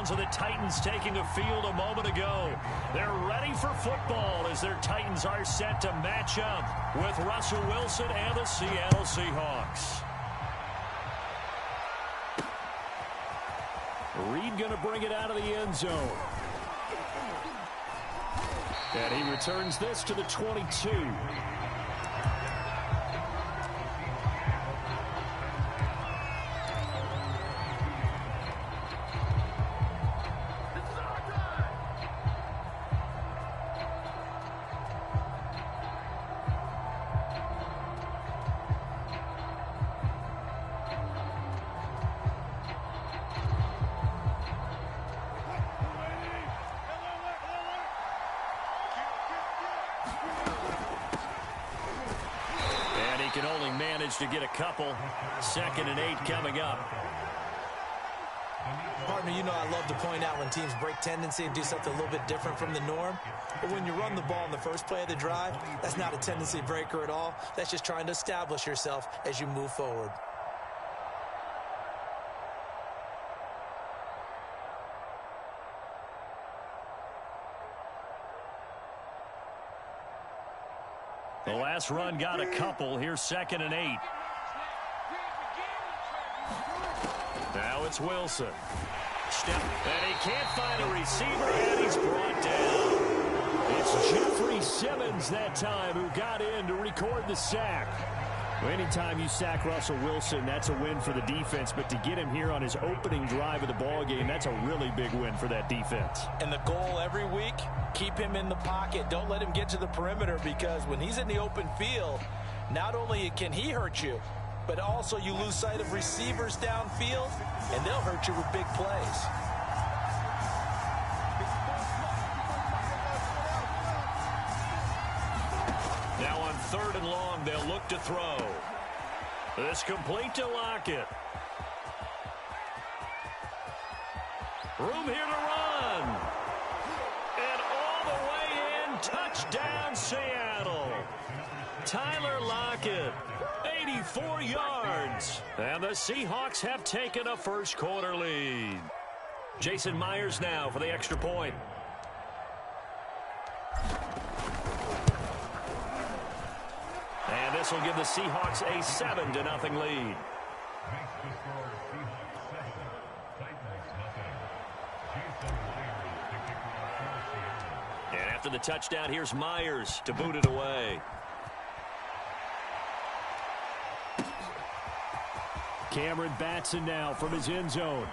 fans of the Titans taking a field a moment ago. They're ready for football as their Titans are set to match up with Russell Wilson and the Seattle Seahawks. Reed going to bring it out of the end zone. And he returns this to the 22. Can only manage to get a couple. 2nd and 8 coming up. Partner, you know I love to point out when teams break tendency and do something a little bit different from the norm. But when you run the ball in the first play of the drive, that's not a tendency breaker at all. That's just trying to establish yourself as you move forward. The last run got a couple. Here's 2nd and 8. Now it's Wilson. Step, and he can't find a receiver, and he's brought down. It's Jeffrey Simmons that time who got in to record the sack. Well, anytime you sack Russell Wilson, that's a win for the defense. But to get him here on his opening drive of the ballgame, that's a really big win for that defense. And the goal every week, keep him in the pocket. Don't let him get to the perimeter, because when he's in the open field, not only can he hurt you, but also you lose sight of receivers downfield, and they'll hurt you with big plays. Now on 3rd and long, they'll look to throw. This complete to Lockett. Room here to run. And all the way in, touchdown Seattle. Tyler Lockett, 84 yards. And the Seahawks have taken a first quarter lead. Jason Myers now for the extra point. And this will give the Seahawks a 7-0 lead. And after the touchdown, here's Myers to boot it away. Cameron Batson now from his end zone.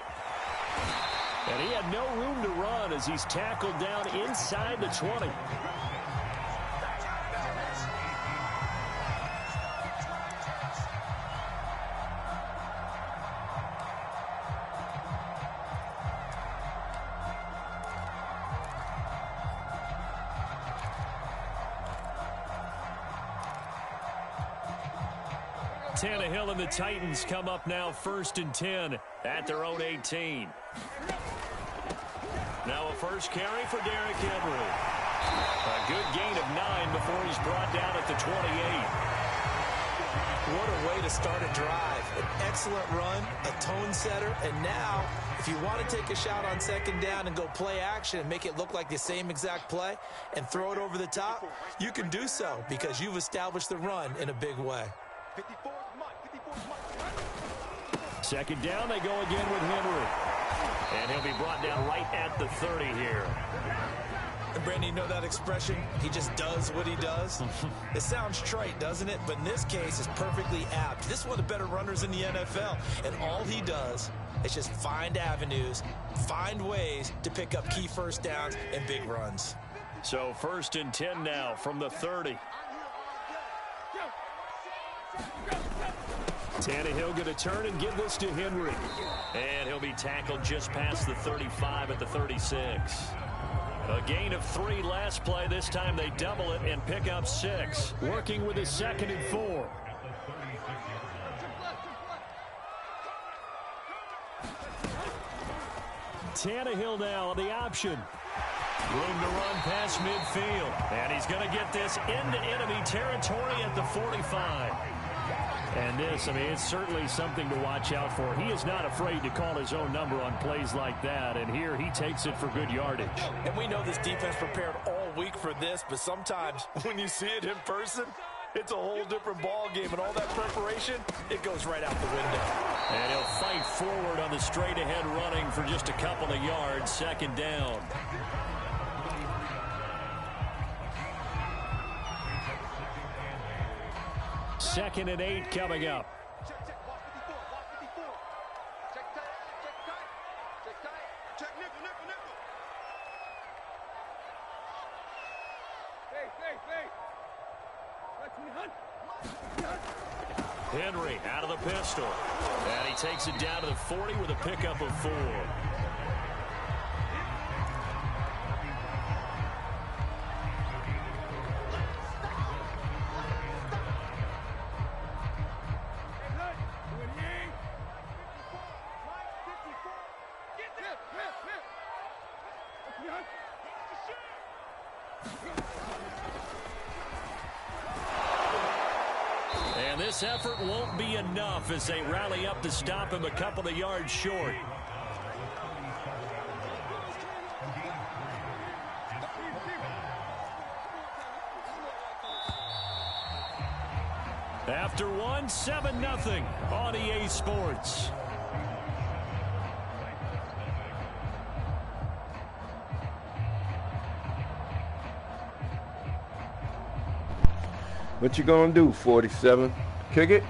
And he had no room to run as he's tackled down inside the 20. Tannehill and the Titans come up now 1st and 10 at their own 18. Now a first carry for Derrick Henry. A good gain of 9 before he's brought down at the 28. What a way to start a drive. An excellent run, a tone setter, and now if you want to take a shot on 2nd down and go play action and make it look like the same exact play and throw it over the top, you can do so because you've established the run in a big way. 2nd down, they go again with Henry. And he'll be brought down right at the 30 here. And Brandon, you know that expression? He just does what he does. It sounds trite, doesn't it? But in this case, it's perfectly apt. This is one of the better runners in the NFL. And all he does is just find avenues, find ways to pick up key first downs and big runs. So 1st and 10 now from the 30. Tannehill going to turn and give this to Henry. And he'll be tackled just past the 35 at the 36. A gain of 3 last play. This time they double it and pick up 6. Working with his 2nd and 4. Tannehill now on the option. Room to run past midfield. And he's going to get this into enemy territory at the 45. And this, I mean, it's certainly something to watch out for. He is not afraid to call his own number on plays like that, and here he takes it for good yardage. And we know this defense prepared all week for this, but sometimes when you see it in person, it's a whole different ball game, and all that preparation, it goes right out the window. And he'll fight forward on the straight-ahead running for just a couple of yards, second down. Second and 8 coming up. Henry out of the pistol. And he takes it down to the 40 with a pickup of 4. And this effort won't be enough as they rally up to stop him a couple of yards short. After one, 7-0 on EA Sports. What you gonna do, 47? Kick it?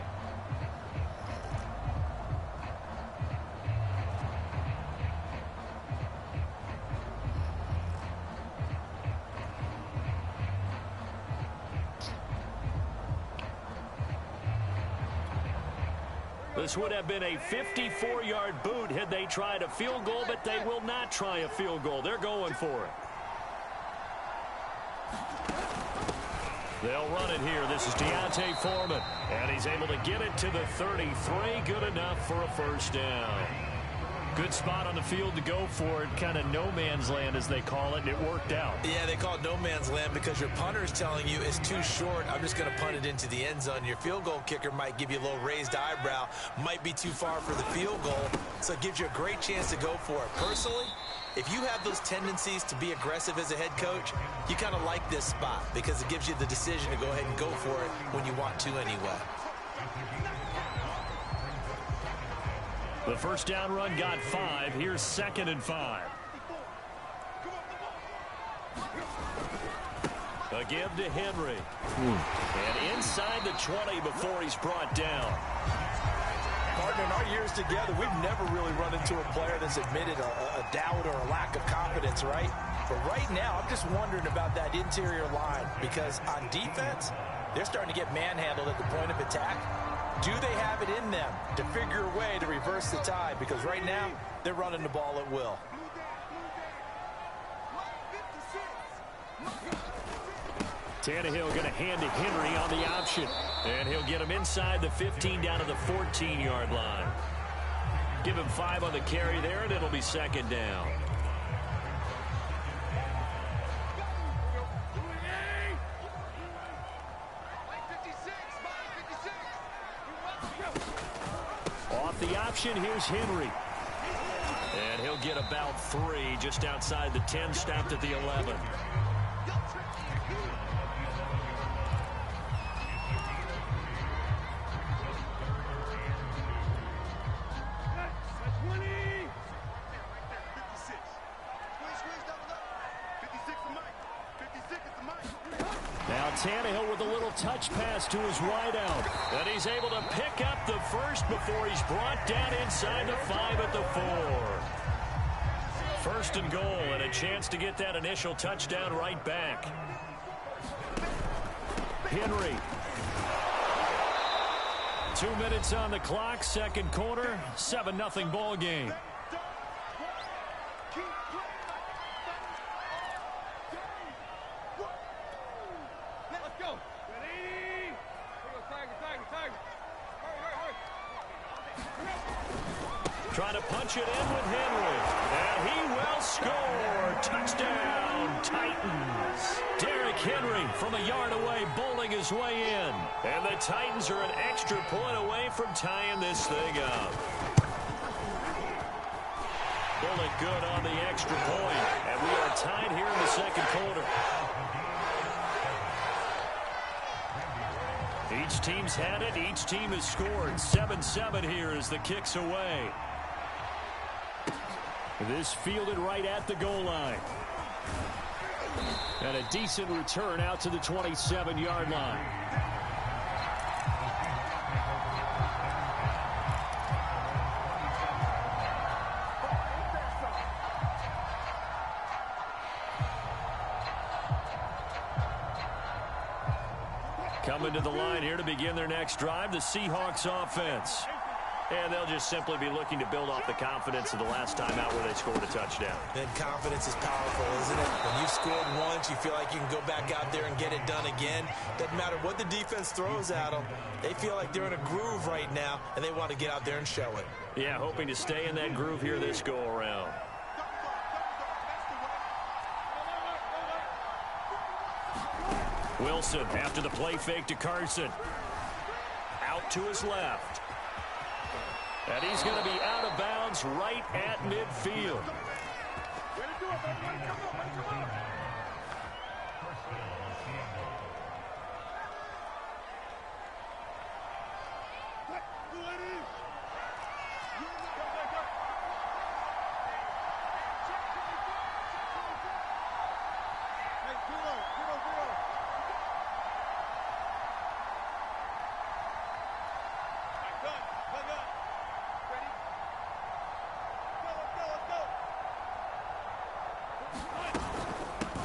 This would have been a 54-yard boot had they tried a field goal, but they will not try a field goal. They're going for it. They'll run it here. This is Deontay Foreman. And he's able to get it to the 33. Good enough for a first down. Good spot on the field to go for it. Kind of no man's land, as they call it, and it worked out. Yeah, they call it no man's land because your punter's telling you it's too short. I'm just going to punt it into the end zone. Your field goal kicker might give you a little raised eyebrow. Might be too far for the field goal. So it gives you a great chance to go for it. Personally, if you have those tendencies to be aggressive as a head coach, you kind of like this spot because it gives you the decision to go ahead and go for it when you want to anyway. The first down run got 5. Here's 2nd and 5. A give to Henry. And inside the 20 before he's brought down. Partner, in our years together, we've never really run into a player that's admitted a doubt or a lack of confidence, right? But right now, I'm just wondering about that interior line because on defense, they're starting to get manhandled at the point of attack. Do they have it in them to figure a way to reverse the tide? Because right now, they're running the ball at will. Tannehill going to hand to Henry on the option. And he'll get him inside the 15 down to the 14-yard line. Give him 5 on the carry there, and it'll be 2nd down. Off the option, here's Henry. And he'll get about 3 just outside the 10, stopped at the 11. Now Tannehill with a little touch pass to his wideout. And he's able to pick up the first before he's brought down inside the 5 at the 4. First and goal, and a chance to get that initial touchdown right back. Henry. 2 minutes on the clock, second quarter, 7-0 ball game. Trying to punch it in with Henry. And he will score. Touchdown, Titans. Derrick Henry from a yard away, bowling his way in. And the Titans are an extra point away from tying this thing up. Bullet good on the extra point, and we are tied here in the second quarter. Each team's had it. Each team has scored. 7-7 here as the kick's away. This fielded right at the goal line. And a decent return out to the 27-yard line. Coming to the line here to begin their next drive, the Seahawks offense. And they'll just simply be looking to build off the confidence of the last time out where they scored a touchdown. And confidence is powerful, isn't it? When you've scored once, you feel like you can go back out there and get it done again. Doesn't matter what the defense throws at them. They feel like they're in a groove right now, and they want to get out there and show it. Yeah, hoping to stay in that groove here this go-around. Wilson after the play fake to Carson. Out to his left. And he's going to be out of bounds right at midfield.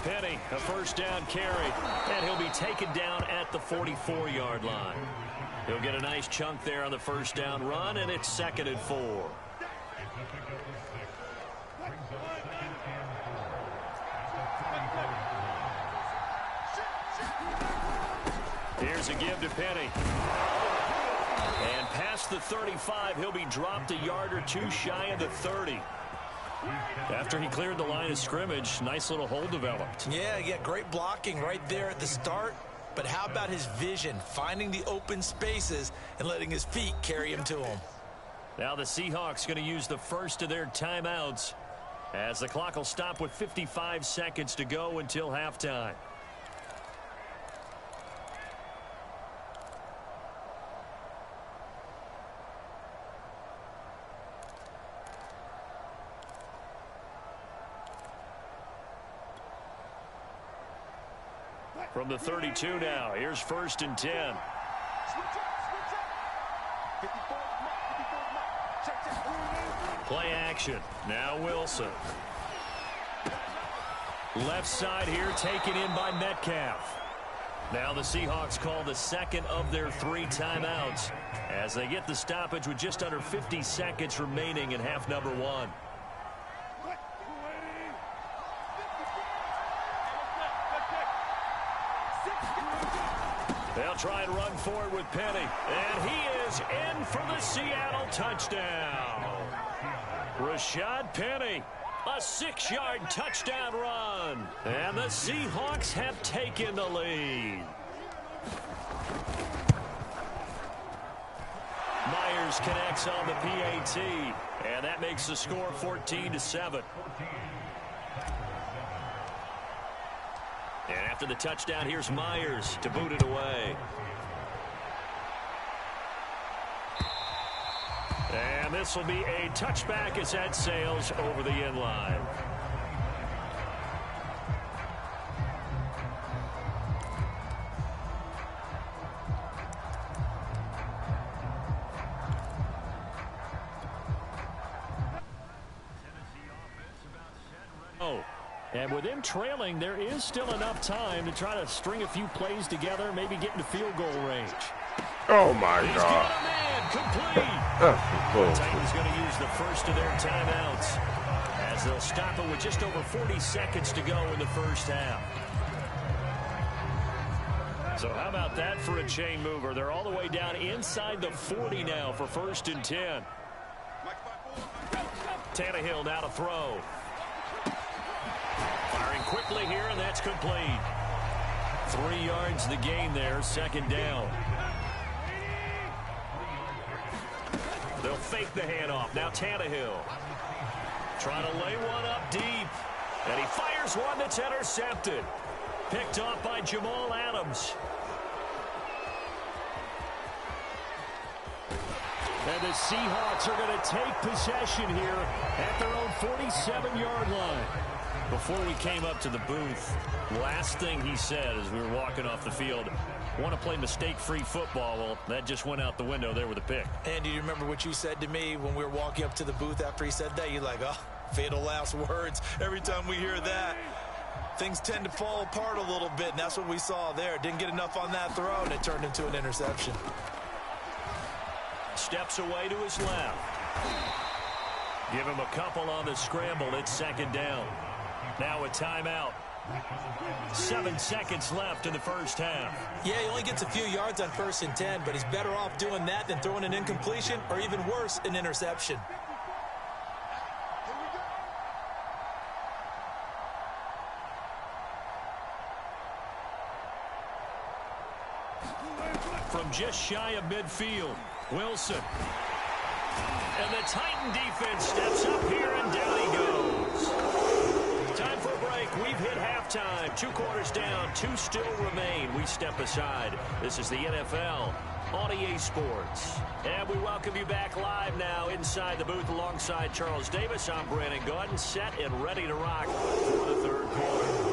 Penny, a first down carry, and he'll be taken down at the 44-yard line. He'll get a nice chunk there on the first down run, and it's 2nd and 4. Here's a give to Penny. And past the 35, he'll be dropped a yard or two shy of the 30. After he cleared the line of scrimmage, nice little hole developed. Yeah, great blocking right there at the start. But how about his vision, finding the open spaces and letting his feet carry him to him? Now the Seahawks going to use the first of their timeouts as the clock will stop with 55 seconds to go until halftime. From the 32 now, here's 1st and 10. Play action. Now Wilson. Left side here taken in by Metcalf. Now the Seahawks call the second of their 3 timeouts as they get the stoppage with just under 50 seconds remaining in half number 1. They'll try and run forward with Penny. And he is in for the Seattle touchdown. Rashad Penny, a 6-yard touchdown run. And the Seahawks have taken the lead. Myers connects on the PAT. And that makes the score 14-7. And after the touchdown, here's Myers to boot it away. And this will be a touchback as that sails over the end line. And with them trailing, there is still enough time to try to string a few plays together, maybe get into field goal range. Oh, my He's God. got a man complete. The Titans going to use the first of their timeouts as they'll stop it with just over 40 seconds to go in the first half. So how about that for a chain mover? They're all the way down inside the 40 now for 1st and 10. Tannehill now to throw. Firing quickly here, and that's complete. 3 yards the gain there, second down. They'll fake the handoff. Now Tannehill. Trying to lay one up deep. And he fires one that's intercepted. Picked off by Jamal Adams. And the Seahawks are going to take possession here at their own 47-yard line. Before we came up to the booth, last thing he said as we were walking off the field, want to play mistake-free football. Well, that just went out the window there with a pick. And do you remember what you said to me when we were walking up to the booth after he said that? You're like, oh, fatal last words. Every time we hear that, things tend to fall apart a little bit, and that's what we saw there. Didn't get enough on that throw, and it turned into an interception. Steps away to his left. Give him a couple on the scramble. It's second down. Now a timeout. 7 seconds left in the first half. Yeah, he only gets a few yards on 1st and 10, but he's better off doing that than throwing an incompletion or even worse, an interception. From just shy of midfield, Wilson. And the Titan defense steps up here, and down he goes. Time for a break. We've hit halftime. 2 quarters down, 2 still remain. We step aside. This is the NFL on EA Sports. And we welcome you back live now inside the booth alongside Charles Davis. I'm Brandon Gaudin, set and ready to rock for the 3rd quarter.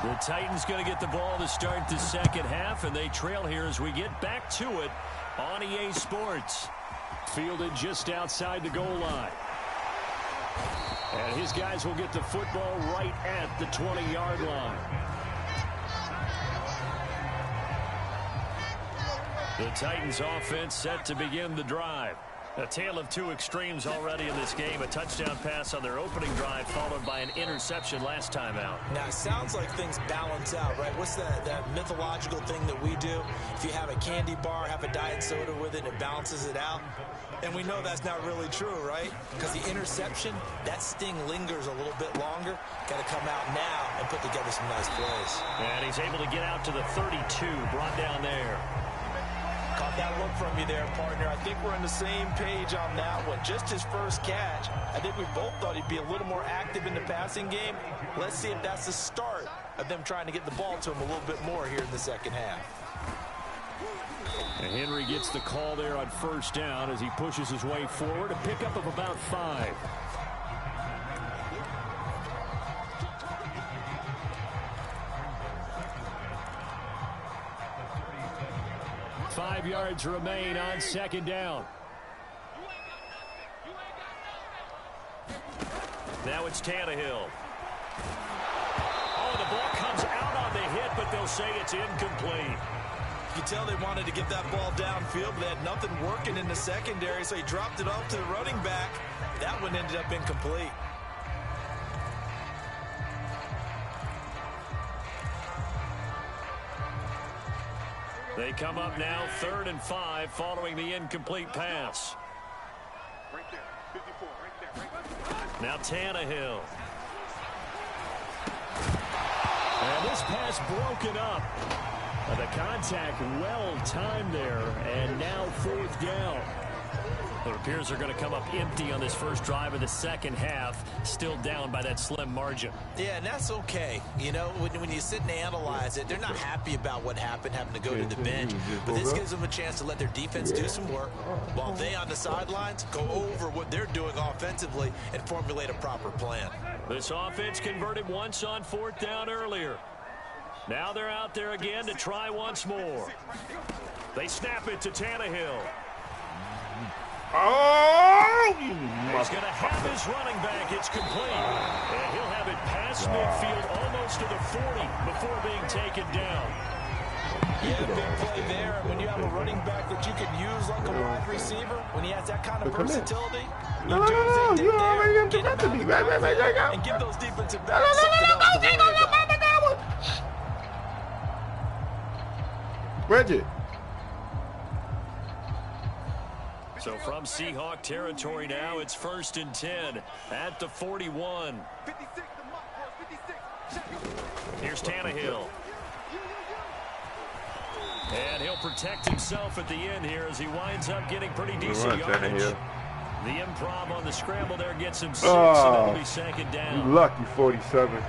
The Titans going to get the ball to start the second half, and they trail here as we get back to it on EA Sports. Fielded just outside the goal line. And his guys will get the football right at the 20-yard line. The Titans offense set to begin the drive. A tale of 2 extremes already in this game. A touchdown pass on their opening drive, followed by an interception last time out. Now, it sounds like things balance out, right? What's that mythological thing that we do? If you have a candy bar, have a diet soda with it, it balances it out. And we know that's not really true, right? Because the interception, that sting lingers a little bit longer. Got to come out now and put together some nice plays. And he's able to get out to the 32, brought down there. Caught that look from you there, partner. I think we're on the same page on that one. Just his first catch. I think we both thought he'd be a little more active in the passing game. Let's see if that's the start of them trying to get the ball to him a little bit more here in the second half. And Henry gets the call there on 1st down as he pushes his way forward. A pickup of about 5. Five yards remain on 2nd down. Now it's Tannehill. Oh, the ball comes out on the hit, but they'll say it's incomplete. You can tell they wanted to get that ball downfield, but they had nothing working in the secondary, so he dropped it off to the running back. That one ended up incomplete. They come up now 3rd and 5 following the incomplete pass. Right there, 54, right there. Now Tannehill. And this pass broken up. The contact well timed there, and now 4th down. It appears they're going to come up empty on this first drive of the second half, still down by that slim margin. Yeah, and that's okay. You know, when you sit and analyze it, they're not happy about what happened, having to go to the bench. But this gives them a chance to let their defense do some work while they on the sidelines go over what they're doing offensively and formulate a proper plan. This offense converted once on 4th down earlier. Now they're out there again to try once more. They snap it to Tannehill. Oh! He's going to have his running back. It's complete. And he'll have it past midfield almost to the 40 before being taken down. Yeah, big play there. And when you have a running back that you can use like a wide receiver, when he has that kind of versatility, you do as they did there, get him out of the backfield and give those defensive backs something else to worry about. Bridget. So from Seahawk territory now, it's 1st and 10 at the 41. 56 to Mark, Here's Tannehill. And he'll protect himself at the end here as he winds up getting pretty decent yardage. The improv on the scramble there gets him 6, and that'll be 2nd down. You lucky, 47.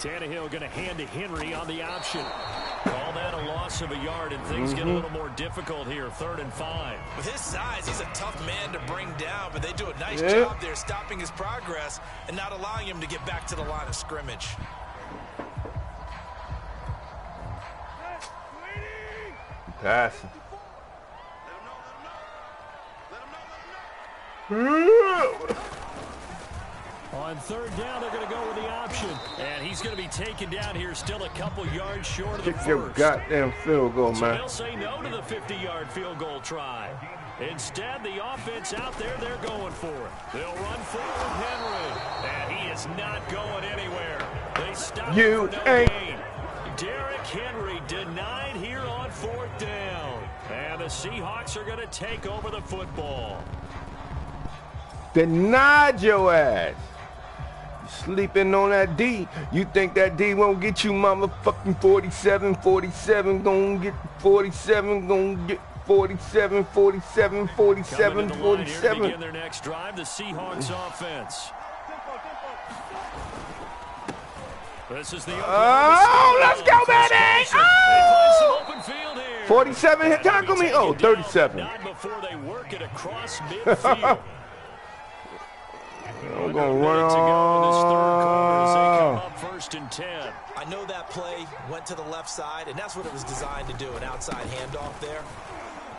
Tannehill going to hand to Henry on the option. Call that a loss of a yard, and things get a little more difficult here. 3rd and 5. With his size, he's a tough man to bring down, but they do a nice job there stopping his progress and not allowing him to get back to the line of scrimmage. Passing. On 3rd down, they're going to go with the option. And he's going to be taken down here, still a couple yards short of the Kick your first. goddamn field goal, So man. they'll say no to the 50-yard field goal try. Instead, the offense out there, they're going for it. They'll run forward Henry. And he is not going anywhere. They stop You for no ain't. gain. Derrick Henry denied here on 4th down. And the Seahawks are going to take over the football. Denied your ass. Sleeping on that D. You think that D won't get you, motherfucking 47, 47, gonna get 47, gonna get 47, 47, 47, 47. Begin their next drive, the Seahawks offense. This is the let's go, baby! Oh! Open field here. 47 hit tackle me? Oh, 37. Not before they work it across midfield. I'm gonna run To go in this 3rd quarter as they come off. up 1st and 10. I know that play went to the left side, and that's what it was designed to do, an outside handoff there.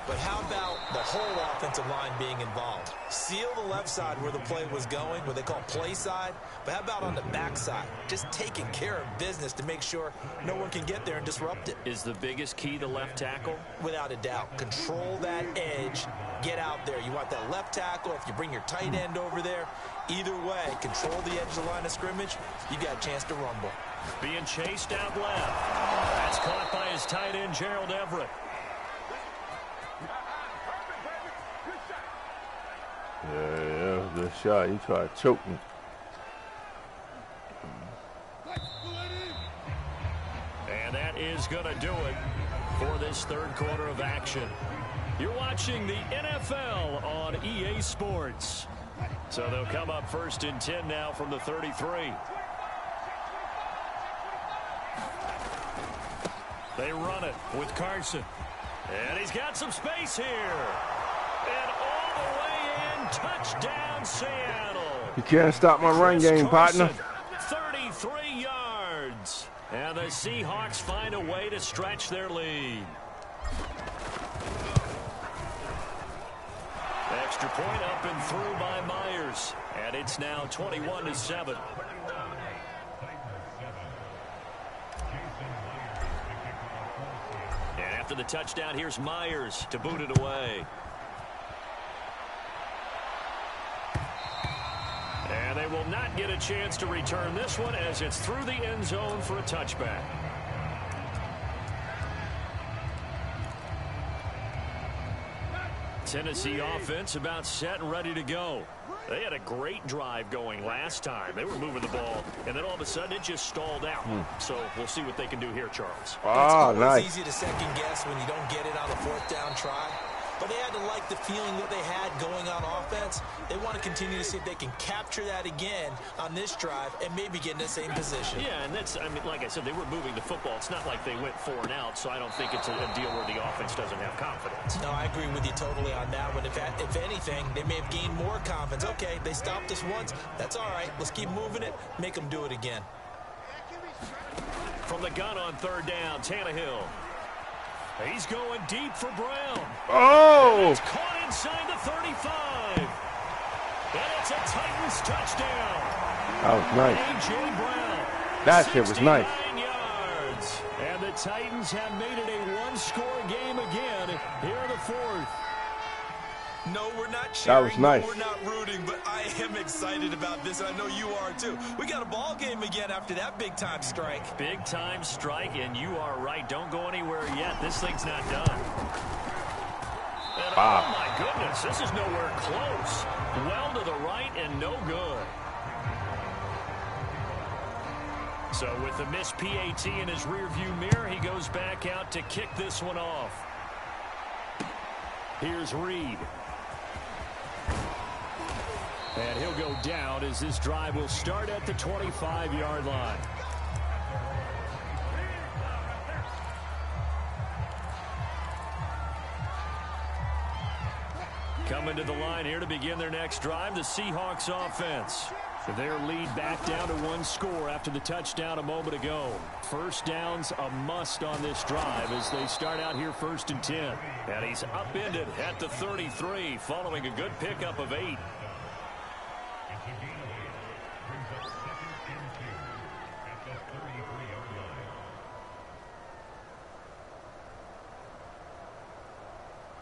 But how about the whole offensive line being involved? Seal the left side where the play was going, what they call play side. But how about on the back side? Just taking care of business to make sure no one can get there and disrupt it. Is the biggest key the left tackle? Without a doubt. Control that edge. Get out there. You want that left tackle. If you bring your tight end over there, either way, control the edge of the line of scrimmage. You got a chance to rumble. Being chased out left. That's caught by his tight end, Gerald Everett. Yeah, that was a good shot. He tried to choke me. And that is going to do it for this 3rd quarter of action. You're watching the NFL on EA Sports. So they'll come up 1st and 10 now from the 33. They run it with Carson. And he's got some space here. And all the way in, touchdown Seattle. You can't stop my run game, partner. 33 yards. And the Seahawks find a way to stretch their lead. Extra point up and through by Myers. And it's now 21-7. And after the touchdown, here's Myers to boot it away. And they will not get a chance to return this one as it's through the end zone for a touchback. Tennessee offense about set and ready to go. They had a great drive going last time. They were moving the ball, and then all of a sudden it just stalled out. So we'll see what they can do here, Charles. Oh, nice. It's easy to second guess when you don't get it on the 4th down try. But they had to like the feeling that they had going on offense. They want to continue to see if they can capture that again on this drive and maybe get in the same position. Yeah, and that's, I mean, like I said, they were moving the football. It's not like they went 4 and out, so I don't think it's a deal where the offense doesn't have confidence. No, I agree with you totally on that one. If anything, they may have gained more confidence. Okay, they stopped us once. That's all right. Let's keep moving it. Make them do it again. From the gun on 3rd down, Tannehill. He's going deep for Brown. Oh! It's caught inside the 35. And it's a Titans touchdown. That was nice. A.J. Brown. That shit was nice. 69 yards. And the Titans have made it a one-score game again here in the 4th. No, we're not That cheering. was nice. No, we're not rooting, but I am excited about this, and I know you are too. We got a ball game again after that big-time strike. Big-time strike, and you are right. Don't go anywhere yet. This thing's not done. And, oh, my goodness, this is nowhere close. Well to the right and no good. So with the missed PAT in his rearview mirror, he goes back out to kick this one off. Here's Reed. And he'll go down as this drive will start at the 25-yard line. Coming to the line here to begin their next drive, the Seahawks offense. Their lead back down to one score after the touchdown a moment ago. First down's a must on this drive as they start out here 1st and 10. And he's upended at the 33 following a good pickup of 8.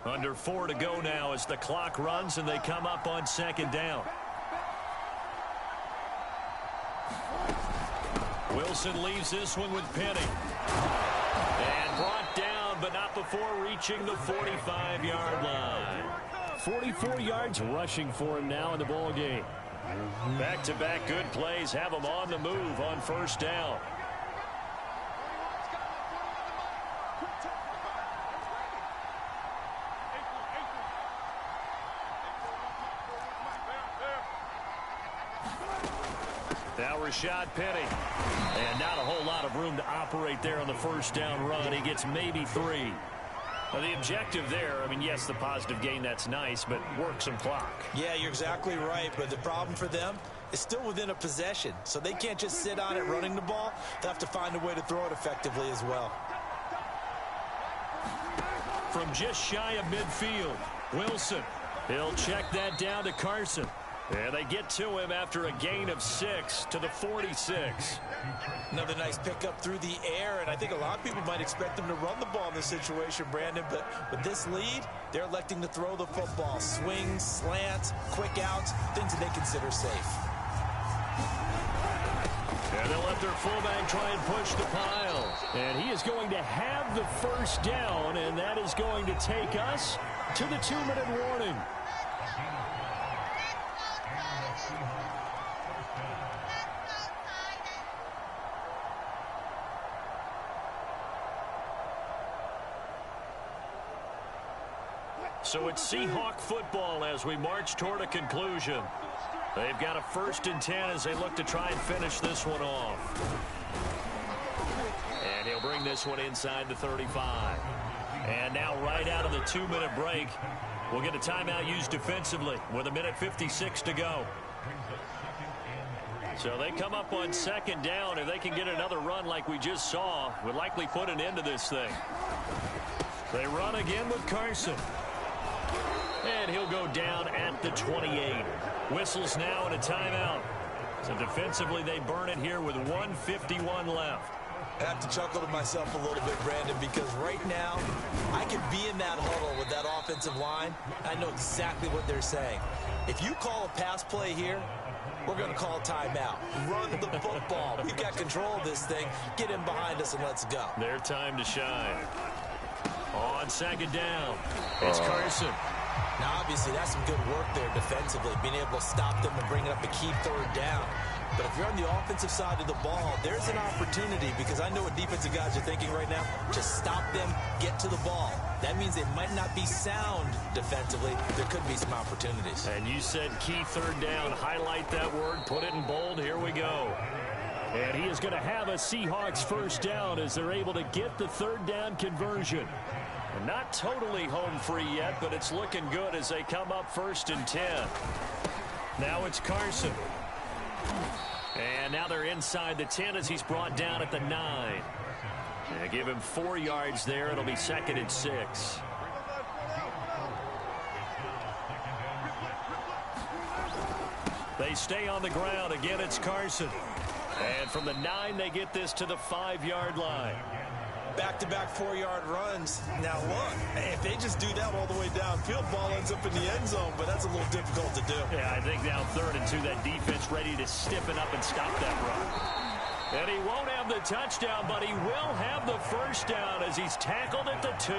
Under 4 to go now as the clock runs and they come up on 2nd down. Wilson leaves this one with Penny. And brought down, but not before reaching the 45-yard line. 44 yards rushing for him now in the ball game. Back-to-back good plays have him on the move on 1st down. Now Rashad Penny. And not a whole lot of room to operate there on the 1st down run. He gets maybe 3. Well, the objective there, I mean, yes, the positive gain, that's nice, but work some clock. Yeah, you're exactly right, but the problem for them is still within a possession, so they can't just sit on it running the ball. They'll have to find a way to throw it effectively as well. From just shy of midfield, Wilson. He'll check that down to Carson. And they get to him after a gain of 6 to the 46. Another nice pickup through the air, and I think a lot of people might expect them to run the ball in this situation, Brandon, but with this lead, they're electing to throw the football. Swings, slants, quick outs, things that they consider safe. And they'll let their fullback try and push the pile. And he is going to have the 1st down, and that is going to take us to the 2-minute warning. So it's Seahawk football as we march toward a conclusion. They've got a 1st and 10 as they look to try and finish this one off. And he'll bring this one inside the 35. And now right out of the 2-minute break, we'll get a timeout used defensively with 1:56 to go. So they come up on 2nd down. If they can get another run like we just saw, would likely put an end to this thing. They run again with Carson. And he'll go down at the 28. Whistles now and a timeout. So defensively, they burn it here with 1:51 left. I have to chuckle to myself a little bit, Brandon, because right now, I could be in that huddle with that offensive line. I know exactly what they're saying. If you call a pass play here, we're going to call a timeout. Run the football. We've got control of this thing. Get in behind us and let's go. Their time to shine. On 2nd down, it's Carson. Now, obviously, that's some good work there defensively, being able to stop them and bring up a key 3rd down. But if you're on the offensive side of the ball, there's an opportunity, because I know what defensive guys are thinking right now. Just stop them, get to the ball. That means they might not be sound defensively. There could be some opportunities. And you said key 3rd down. Highlight that word. Put it in bold. Here we go. And he is going to have a Seahawks 1st down as they're able to get the 3rd down conversion. And not totally home free yet, but it's looking good as they come up 1st and 10. Now it's Carson. And now they're inside the 10 as he's brought down at the 9. They give him 4 yards there. It'll be 2nd and 6. They stay on the ground. Again, it's Carson. And from the 9, they get this to the 5-yard line. back-to-back 4-yard runs. Now, look, if they just do that all the way downfield, ball ends up in the end zone, but that's a little difficult to do. Yeah, I think now 3rd and 2, that defense ready to stiffen up and stop that run. And he won't have the touchdown, but he will have the first down as he's tackled at the 2.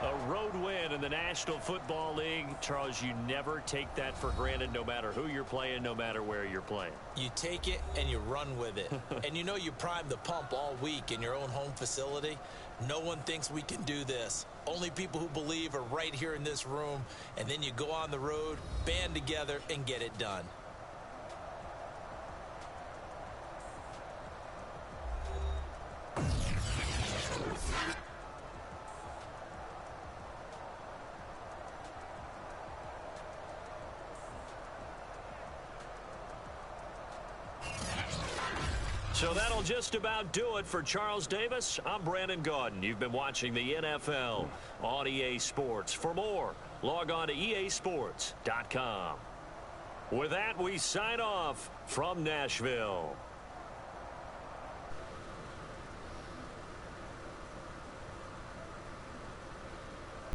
A road win in the National Football League. Charles, you never take that for granted, no matter who you're playing, no matter where you're playing. You take it and you run with it. And you know you primed the pump all week in your own home facility. No one thinks we can do this. Only people who believe are right here in this room. And then you go on the road, band together, and get it done. So that'll just about do it for Charles Davis. I'm Brandon Gaudin. You've been watching the NFL on EA Sports. For more, log on to easports.com. With that, we sign off from Nashville.